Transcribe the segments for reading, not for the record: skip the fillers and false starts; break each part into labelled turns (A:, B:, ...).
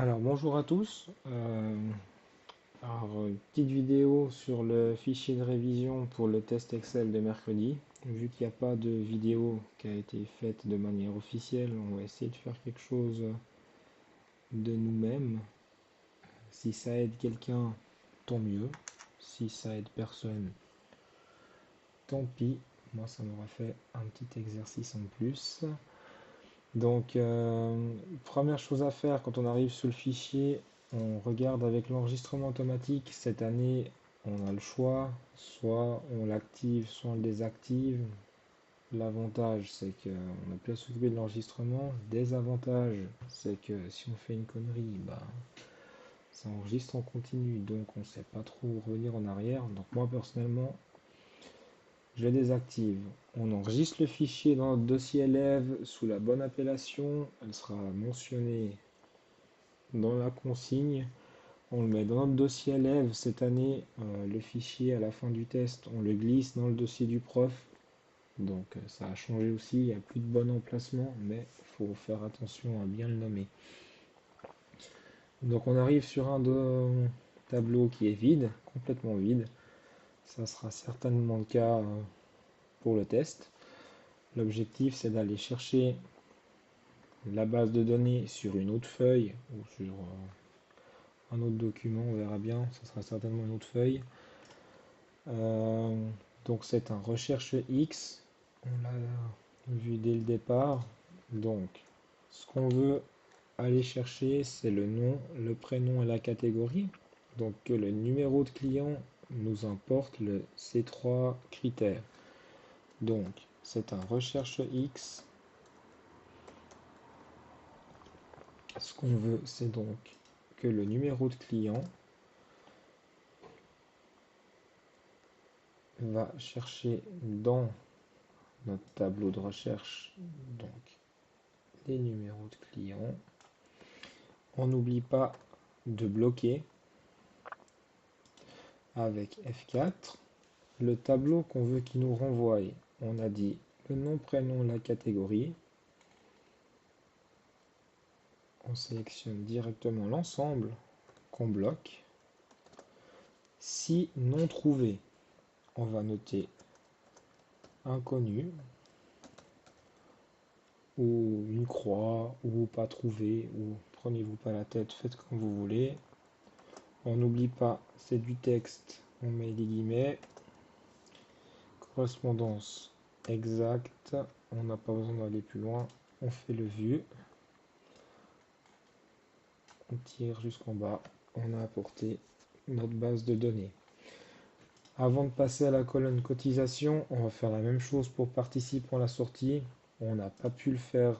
A: Alors bonjour à tous. Petite vidéo sur le fichier de révision pour le test Excel de mercredi. Vu qu'il n'y a pas de vidéo qui a été faite de manière officielle, on va essayer de faire quelque chose de nous-mêmes. Si ça aide quelqu'un, tant mieux. Si ça aide personne, tant pis. Moi, ça m'aura fait un petit exercice en plus. Donc, première chose à faire quand on arrive sur le fichier, on regarde avec l'enregistrement automatique. Cette année, on a le choix, soit on l'active, soit on le désactive. L'avantage, c'est qu'on n'a plus à s'occuper de l'enregistrement. Désavantage, c'est que si on fait une connerie, bah, ça enregistre en continu, donc on ne sait pas trop revenir en arrière. Donc moi, personnellement, je le désactive. On enregistre le fichier dans notre dossier élève sous la bonne appellation. Elle sera mentionnée dans la consigne. On le met dans notre dossier élève. Cette année, le fichier à la fin du test, on le glisse dans le dossier du prof. Donc ça a changé aussi. Il n'y a plus de bon emplacement, mais il faut faire attention à bien le nommer. Donc on arrive sur un tableau qui est vide, complètement vide. Ça sera certainement le cas pour le test. L'objectif, c'est d'aller chercher la base de données sur une autre feuille ou sur un autre document, on verra bien, ce sera certainement une autre feuille. Euh, donc c'est un recherche X, on l'a vu dès le départ. Donc ce qu'on veut aller chercher, c'est le nom, le prénom et la catégorie. Donc que le numéro de client nous importe ces trois critères. Donc c'est un recherche X. Ce qu'on veut, c'est donc que le numéro de client va chercher dans notre tableau de recherche donc les numéros de clients. On n'oublie pas de bloquer avec F4 le tableau qu'on veut qu'il nous renvoie. On a dit le nom, prénom, la catégorie. On sélectionne directement l'ensemble qu'on bloque. Si non trouvé, on va noter inconnu ou une croix ou pas trouvé ou prenez-vous pas la tête, faites comme vous voulez. On n'oublie pas, c'est du texte, on met des guillemets. Correspondance exacte, on n'a pas besoin d'aller plus loin, on fait le vu. On tire jusqu'en bas, on a apporté notre base de données. Avant de passer à la colonne cotisation, on va faire la même chose pour participants à la sortie. On n'a pas pu le faire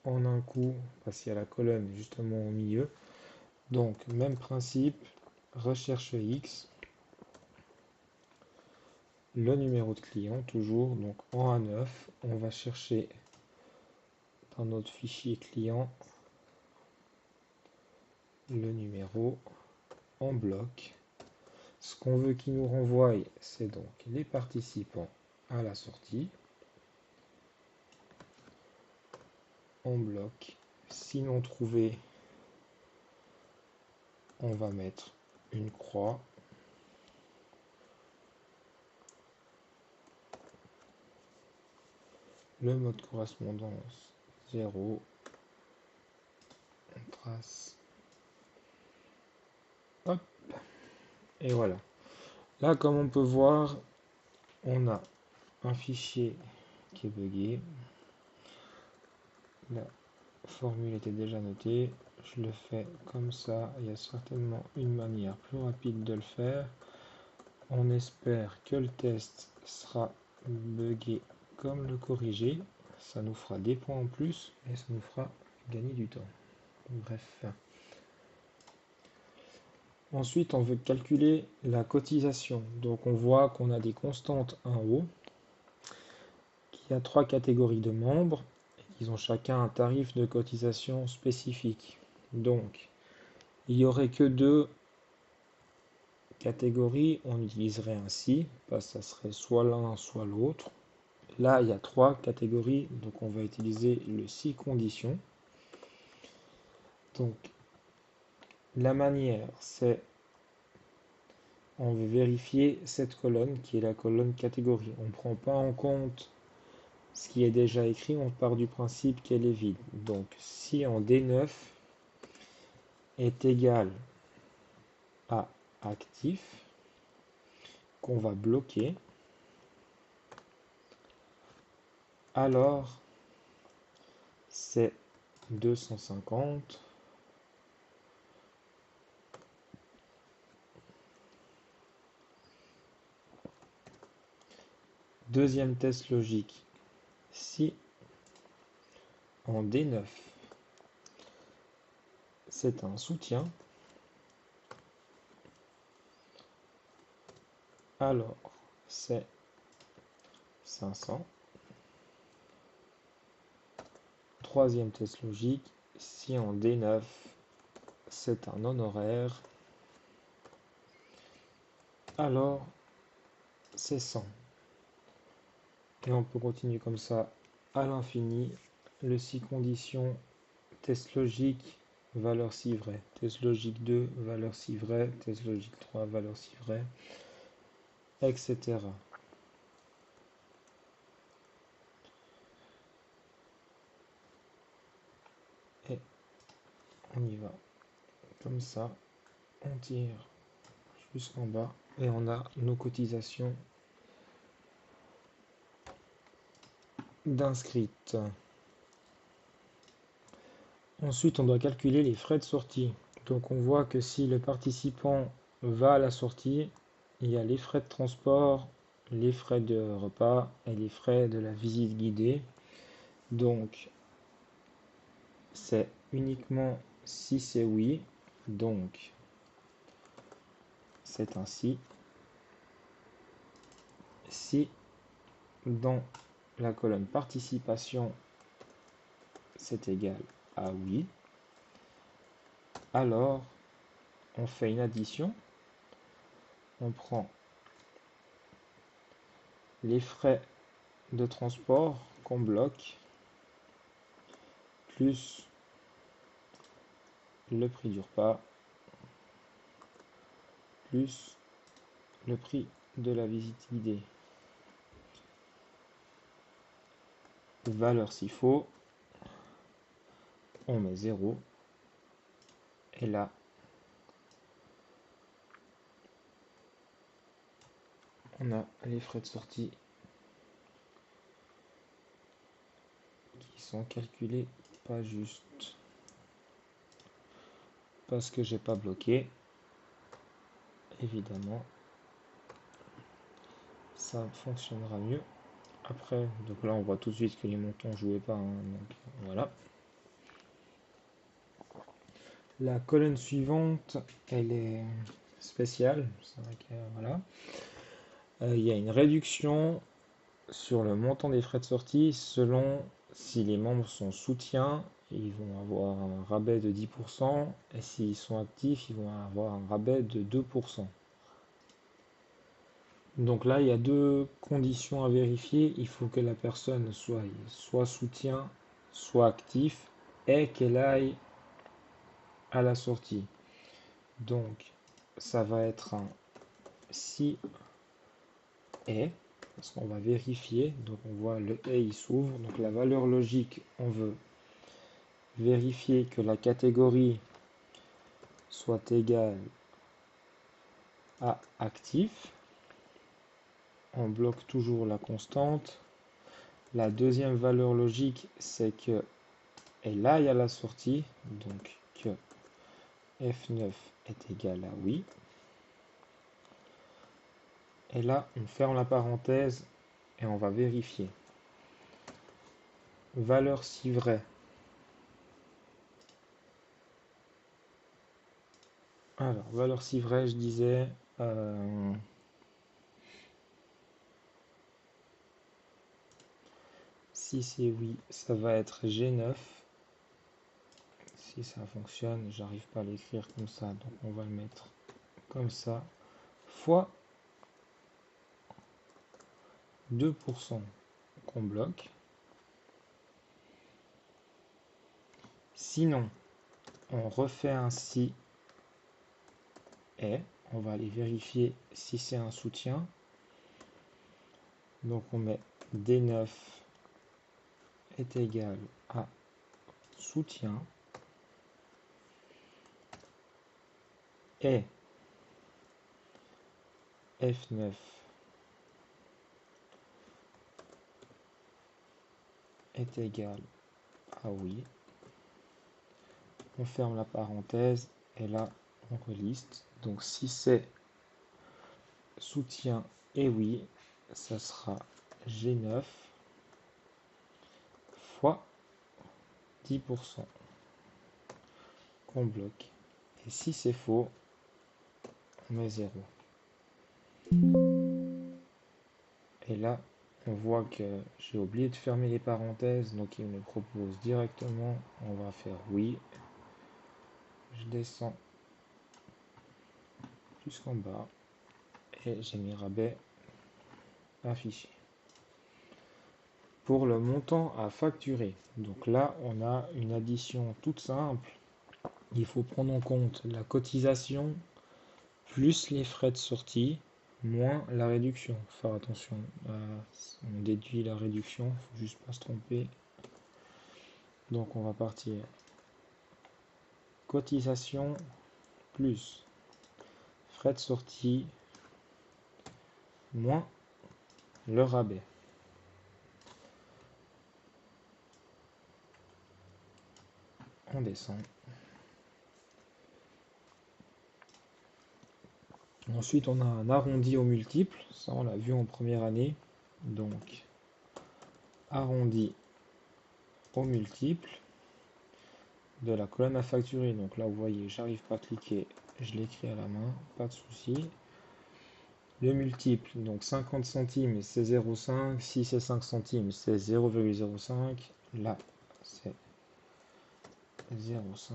A: en un coup parce qu'il y a la colonne justement au milieu. Donc même principe, recherche X, le numéro de client toujours, donc en A9, on va chercher dans notre fichier client le numéro en bloc. Ce qu'on veut qu'il nous renvoie, c'est donc les participants à la sortie en bloc. Sinon trouvé, on va mettre une croix. Le mode correspondance 0. On trace. Hop. Et voilà. Là, comme on peut voir, on a un fichier qui est buggé. La formule était déjà notée. Je le fais comme ça. Il y a certainement une manière plus rapide de le faire. On espère que le test sera buggé comme le corrigé. Ça nous fera des points en plus et ça nous fera gagner du temps. Bref. Ensuite, on veut calculer la cotisation. Donc on voit qu'on a des constantes en haut, qu'il y a trois catégories de membres, et qu'ils ont chacun un tarif de cotisation spécifique. Donc, il n'y aurait que deux catégories, on utiliserait ainsi, parce que ça serait soit l'un, soit l'autre. Là, il y a trois catégories, donc on va utiliser le si conditions. Donc, la manière, c'est, on veut vérifier cette colonne qui est la colonne catégorie. On ne prend pas en compte ce qui est déjà écrit, on part du principe qu'elle est vide. Donc, si en D9 est égal à actif, qu'on va bloquer, alors c'est 250. Deuxième test logique, si en D9 c'est un soutien, alors c'est 500. Troisième test logique, si en D9 c'est un honoraire, alors c'est 100. Et on peut continuer comme ça à l'infini. Le si conditions, test logique, valeur si vrai. Test logique 2, valeur si vrai. Test logique 3, valeur si vrai, etc. Et on y va. Comme ça, on tire jusqu'en bas et on a nos cotisations d'inscrites. Ensuite, on doit calculer les frais de sortie. Donc on voit que si le participant va à la sortie, il y a les frais de transport, les frais de repas et les frais de la visite guidée. Donc c'est uniquement si c'est oui. Donc c'est ainsi. Si dans la colonne participation c'est égal à oui, alors on fait une addition. On prend les frais de transport qu'on bloque plus le prix du repas plus le prix de la visite guidée. Valeur s'il faut, on met 0 et là on a les frais de sortie qui sont calculés pas juste parce que j'ai pas bloqué. Évidemment ça fonctionnera mieux après. Donc là on voit tout de suite que les montants jouaient pas, hein, donc voilà. La colonne suivante elle est spéciale, c'est vrai que voilà. Il y a une réduction sur le montant des frais de sortie selon si les membres sont soutiens, ils vont avoir un rabais de 10% et s'ils sont actifs, ils vont avoir un rabais de 2%. Donc là, il y a deux conditions à vérifier. Il faut que la personne soit soutien, soit actif et qu'elle aille à la sortie. Donc ça va être un si et, parce qu'on va vérifier. Donc on voit le et il s'ouvre. Donc la valeur logique, on veut vérifier que la catégorie soit égale à actif. On bloque toujours la constante. La deuxième valeur logique, c'est que elle aille à la sortie, donc que F9 est égal à oui. Et là, on ferme la parenthèse et on va vérifier. Valeur si vrai. Alors, valeur si vrai, je disais, si c'est oui, ça va être G9. Si ça fonctionne, j'arrive pas à l'écrire comme ça, donc on va le mettre comme ça, fois 2% qu'on bloque. Sinon, on refait un si est. On va aller vérifier si c'est un soutien. Donc on met D9 est égal à soutien et F9 est égal à oui. On ferme la parenthèse et là on reliste. Donc si c'est soutien et oui, ça sera G9 fois 10% qu'on bloque. Et si c'est faux, on met 0. Et là, on voit que j'ai oublié de fermer les parenthèses, donc il me propose directement, on va faire oui. Je descends jusqu'en bas et j'ai mis rabais affiché. Pour le montant à facturer, donc là on a une addition toute simple. Il faut prendre en compte la cotisation plus les frais de sortie moins la réduction. Faut faire attention, on déduit la réduction, faut juste pas se tromper. Donc on va partir cotisation plus frais de sortie moins le rabais. On descend. Ensuite, on a un arrondi au multiple. Ça, on l'a vu en première année. Donc, arrondi au multiple de la colonne à facturer. Donc là, vous voyez, j'arrive pas à cliquer. Je l'écris à la main, pas de souci. Le multiple, donc 50 centimes, c'est 0,5. Si c'est 5 centimes, c'est 0,05. Là, c'est 0,5.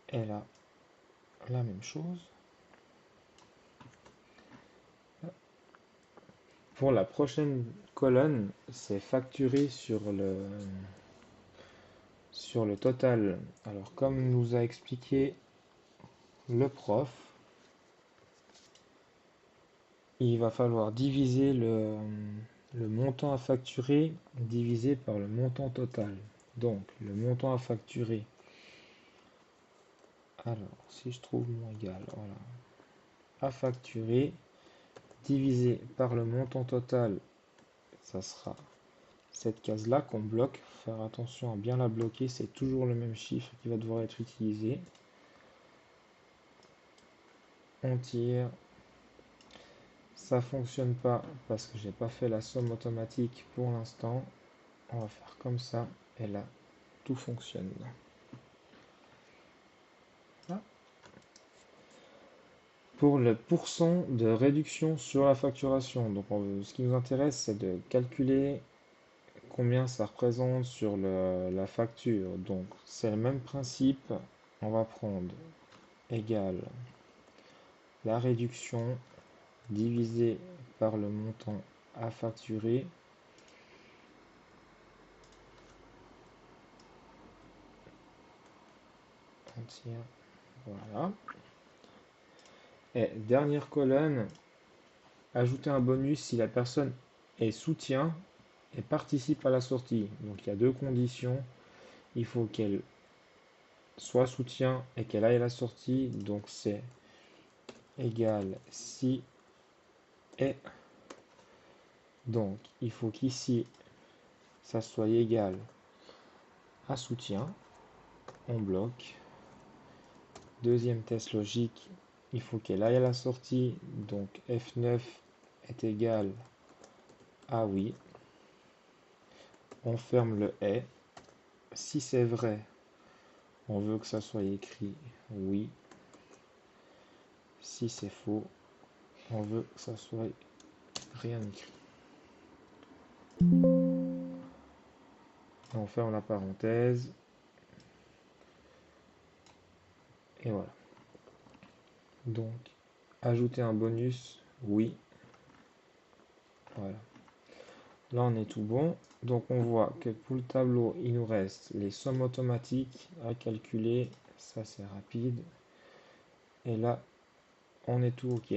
A: Et là, la même chose. Pour la prochaine colonne, c'est facturé sur le total. Alors, comme nous a expliqué le prof, il va falloir diviser le montant à facturer divisé par le montant total. Donc, le montant à facturer. Alors, si je trouve mon égal, voilà. À facturer divisé par le montant total, ça sera cette case-là qu'on bloque. Faire attention à bien la bloquer, c'est toujours le même chiffre qui va devoir être utilisé. On tire. Ça fonctionne pas parce que j'ai pas fait la somme automatique pour l'instant. On va faire comme ça et là tout fonctionne. Là. Pour le pourcent de réduction sur la facturation, donc ce qui nous intéresse c'est de calculer combien ça représente sur la facture. Donc c'est le même principe. On va prendre égal la réduction divisé par le montant à facturer. On tire, voilà. Et dernière colonne, ajouter un bonus si la personne est soutien et participe à la sortie. Donc il y a deux conditions. Il faut qu'elle soit soutien et qu'elle aille à la sortie. Donc c'est égal si et. Donc il faut qu'ici ça soit égal à soutien. On bloque. Deuxième test logique, il faut qu'elle aille à la sortie. Donc F9 est égal à oui. On ferme le et. Si c'est vrai, on veut que ça soit écrit oui. Si c'est faux, on veut que ça soit rien écrit. On ferme la parenthèse. Et voilà. Donc, ajouter un bonus, oui. Voilà. Là, on est tout bon. Donc, on voit que pour le tableau, il nous reste les sommes automatiques à calculer. Ça, c'est rapide. Et là, on est tout OK.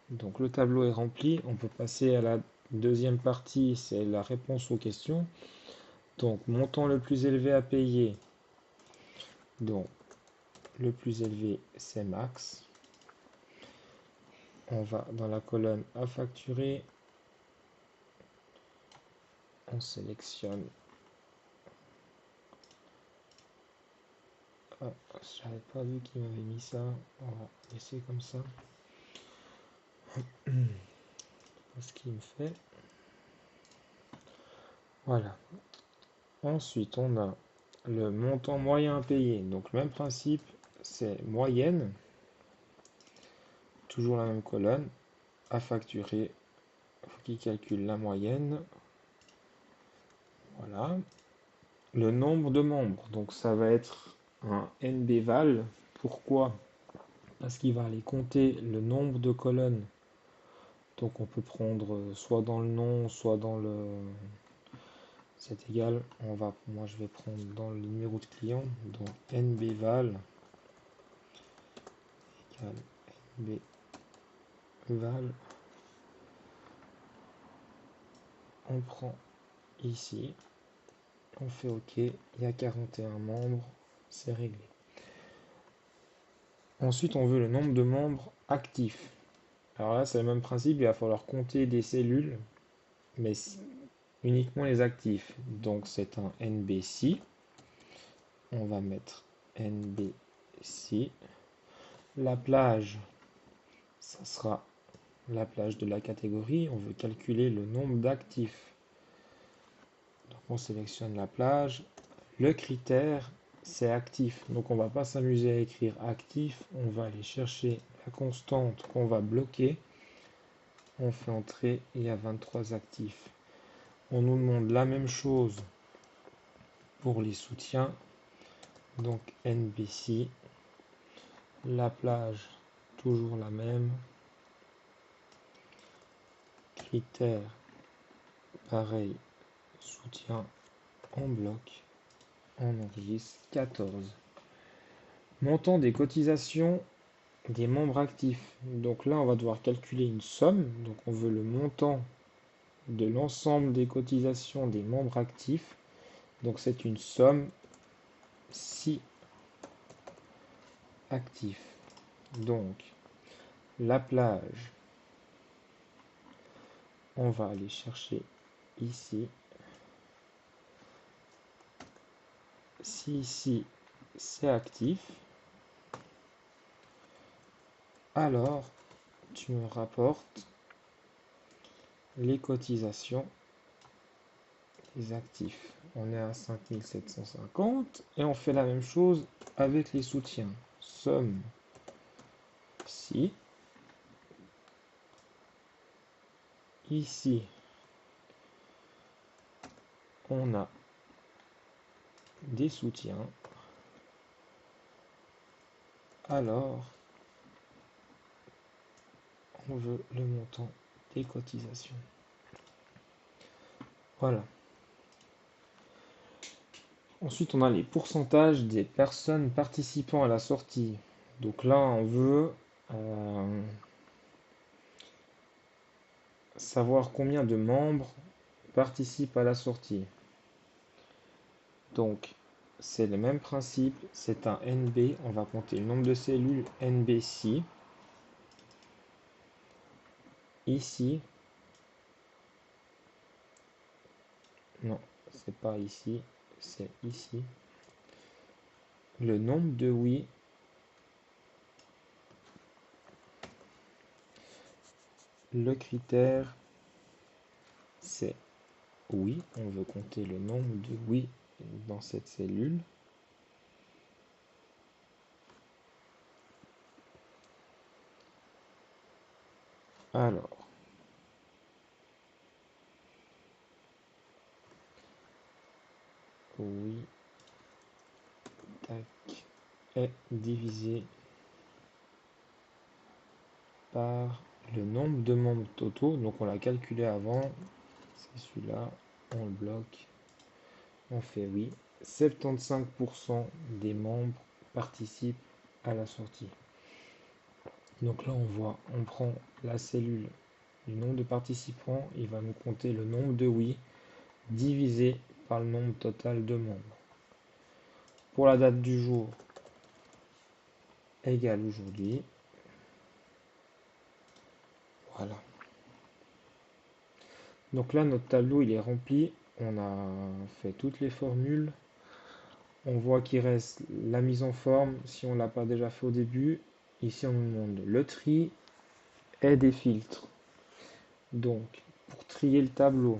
A: Donc, le tableau est rempli. On peut passer à la deuxième partie, c'est la réponse aux questions. Donc, montant le plus élevé à payer. Donc, le plus élevé, c'est max. On va dans la colonne à facturer. On sélectionne. Ah, j'avais pas vu qu'il m'avait mis ça. On va laisser comme ça. Ce qu'il me fait. Voilà. Ensuite, on a le montant moyen à payer. Donc, le même principe, c'est moyenne. Toujours la même colonne. À facturer. Il faut qu'il calcule la moyenne. Voilà. Le nombre de membres. Donc, ça va être un NBval. Pourquoi? Parce qu'il va aller compter le nombre de colonnes. Donc, on peut prendre soit dans le nom, soit dans le. C'est égal. Moi, je vais prendre dans le numéro de client. Donc, NBval égale NBval. On prend ici, on fait OK, il y a 41 membres, c'est réglé. Ensuite, on veut le nombre de membres actifs. Alors là, c'est le même principe, il va falloir compter des cellules, mais uniquement les actifs. Donc c'est un NBC. On va mettre NBC. La plage, ça sera la plage de la catégorie. On veut calculer le nombre d'actifs. Donc on sélectionne la plage. Le critère, c'est actif. Donc on va pas s'amuser à écrire actif. On va aller chercher la constante qu'on va bloquer. On fait entrer, il y a 23 actifs. On nous demande la même chose pour les soutiens. Donc NBC. La plage, toujours la même. Critère, pareil. Soutien en bloc. On enregistre 14. Montant des cotisations des membres actifs. Donc là, on va devoir calculer une somme. Donc on veut le montant de l'ensemble des cotisations des membres actifs. Donc c'est une somme si actif. Donc la plage, on va aller chercher ici. Si ici c'est actif, alors tu me rapportes les cotisations des actifs. On est à 5750 et on fait la même chose avec les soutiens. Somme si. Ici, on a des soutiens. Alors, on veut le montant des cotisations. Voilà. Ensuite, on a les pourcentages des personnes participant à la sortie. Donc là, on veut savoir combien de membres participent à la sortie. Donc, c'est le même principe, c'est un NB, on va compter le nombre de cellules NBC. Ici, non, c'est pas ici, c'est ici. Le nombre de oui. Le critère, c'est oui. On veut compter le nombre de oui dans cette cellule. Alors, oui, tac, est divisé par le nombre de membres totaux. Donc on l'a calculé avant, C'est celui-là, on le bloque, on fait oui. 75% des membres participent à la sortie. Donc là on voit, on prend la cellule du nombre de participants, il va nous compter le nombre de oui divisé par le nombre total de membres. Pour la date du jour, égale aujourd'hui. Voilà. Donc là, notre tableau, il est rempli. On a fait toutes les formules. On voit qu'il reste la mise en forme, si on ne l'a pas déjà fait au début. Ici, on nous demande le tri et des filtres. Donc, pour trier le tableau,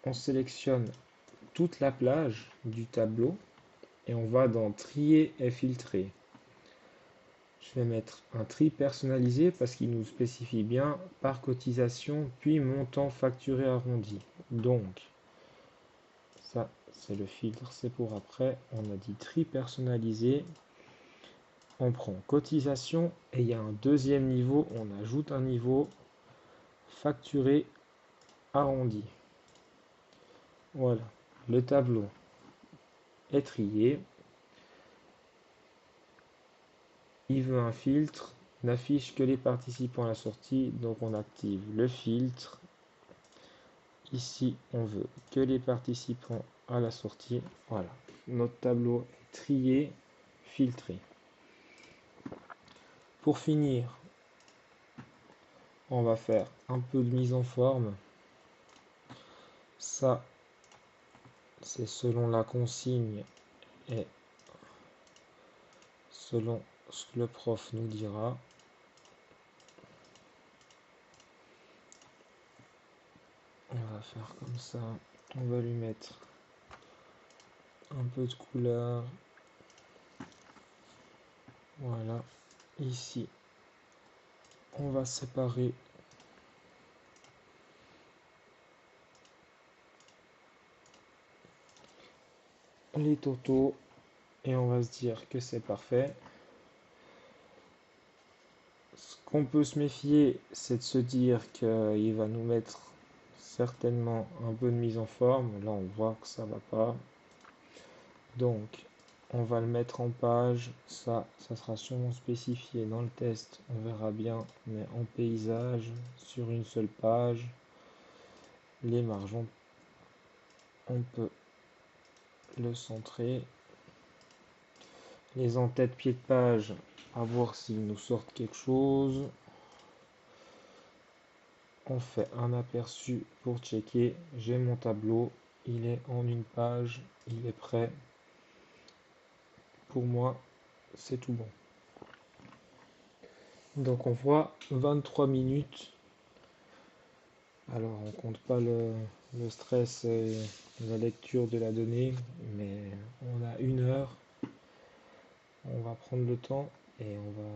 A: on sélectionne toute la plage du tableau et on va dans trier et filtrer. Je vais mettre un tri personnalisé parce qu'il nous spécifie bien par cotisation puis montant facturé arrondi. Donc, ça c'est le filtre, c'est pour après. On a dit tri personnalisé. On prend cotisation et il y a un deuxième niveau. On ajoute un niveau facturé arrondi. Voilà, le tableau est trié. Il veut un filtre, n'affiche que les participants à la sortie, donc on active le filtre. Ici, on veut que les participants à la sortie. Voilà, notre tableau est trié, filtré. Pour finir, on va faire un peu de mise en forme. Ça, c'est selon la consigne et selon ce que le prof nous dira. On va faire comme ça. On va lui mettre un peu de couleur. Voilà. Ici, on va séparer les totaux et on va se dire que c'est parfait. Ce qu'on peut se méfier, c'est de se dire qu'il va nous mettre certainement un peu de mise en forme. Là, on voit que ça va pas. Donc, on va le mettre en page. Ça sera sûrement spécifié dans le test. On verra bien. Mais en paysage, sur une seule page, les marges, on peut le centrer. Les en-têtes pied de page, à voir s'ils nous sortent quelque chose. On fait un aperçu pour checker. J'ai mon tableau, il est en une page, il est prêt. Pour moi, c'est tout bon. Donc on voit 23 minutes. Alors on compte pas le stress et la lecture de la donnée, mais on a 1 heure. On va prendre le temps et on va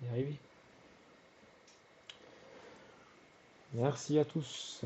A: y arriver. Merci à tous.